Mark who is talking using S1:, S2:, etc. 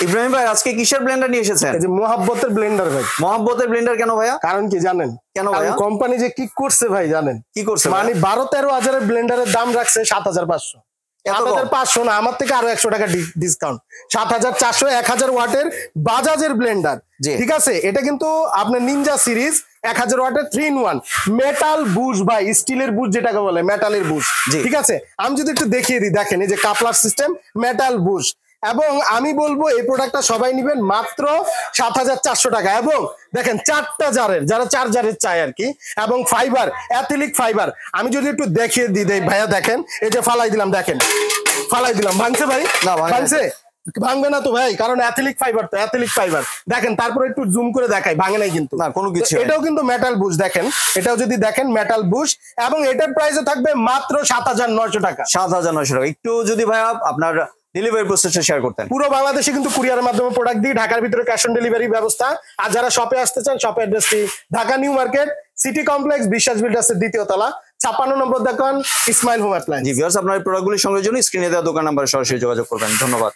S1: ইব্রাহিম ভাই আজকে কিসের ব্লেন্ডার নিয়ে এসেছেন?
S2: এই যে মোহাব্বতের ব্লেন্ডার ভাই।
S1: মোহাব্বতের ব্লেন্ডার কেন ভাইয়া?
S2: কারণ কি জানেন?
S1: কেন ভাইয়া?
S2: কোম্পানি যে কি করছে ভাই জানেন?
S1: কি করছে?
S2: মানে 12-13 হাজারের ব্লেন্ডারের দাম রাখছে 7500। 7500 না, আমার থেকে আরো 100 টাকা ডিসকাউন্ট। 7400 1000 ওয়াটের বাজাজের ব্লেন্ডার। ঠিক আছে, এটা কিন্তু আপনার নিনজা সিরিজ 1000 ওয়াটের 3-in-1 মেটাল বুশ ভাই, স্টিলের বুশ যেটাকে বলে, মেটালের বুশ। ঠিক আছে, আমি যদি একটু দেখিয়ে দিই, দেখেন এই যে কাপলার সিস্টেম, মেটাল বুশ। এবং আমি বলবো এই প্রোডাক্টটা সবাই নেবেন মাত্র 7400 টাকা। এবং দেখেন 4টা জারের, যারা 4 জারের চাই আর কি, এবং ফাইবার, অ্যাথলিক ফাইবার। আমি যদি একটু দেখিয়ে দিই ভাইয়া, দেখেন এই যে ফালাই দিলাম, দেখেন ফালাই দিলাম, ভাঙছে ভাই? না ভাঙছে, ভাঙবে না তো ভাই, কারণ অ্যাথলিক ফাইবার তো, অ্যাথলিক ফাইবার। দেখেন তারপরে একটু জুম করে দেখাই, ভাঙে নাই কিন্তু,
S1: না কোনো কিছু।
S2: এটাও কিন্তু মেটাল বুশ, দেখেন এটাও যদি দেখেন মেটাল বুশ, এবং এটার প্রাইসে থাকবে মাত্র 7900 টাকা।
S1: 7900 টাকা। একটু যদি ভাইয়া আপনার ডেলিভারি প্রসেসটা শেয়ার করতেন।
S2: পুরো বাংলাদেশে কিন্তু কুরিয়ারের মাধ্যমে প্রোডাক্ট দিই, ঢাকার ভিতরে ক্যাশ অন ডেলিভারি ব্যবস্থা। আর যারা শপে আসতে চান, শপে অ্যাড্রেসটি Dhaka new market, city complex, বিশ্বাস বিল্ডার্সের 2য় তলা, 56 নম্বর দোকান, ইসমাইল হোম অ্যাপ্লায়েন্স।
S1: জি ভিউয়ার্স, আপনার এই প্রোডাক্টগুলি সংগ্রহের জন্য স্ক্রিনে দেওয়া দোকান নাম্বারে সরাসরি যোগাযোগ করবেন। ধন্যবাদ।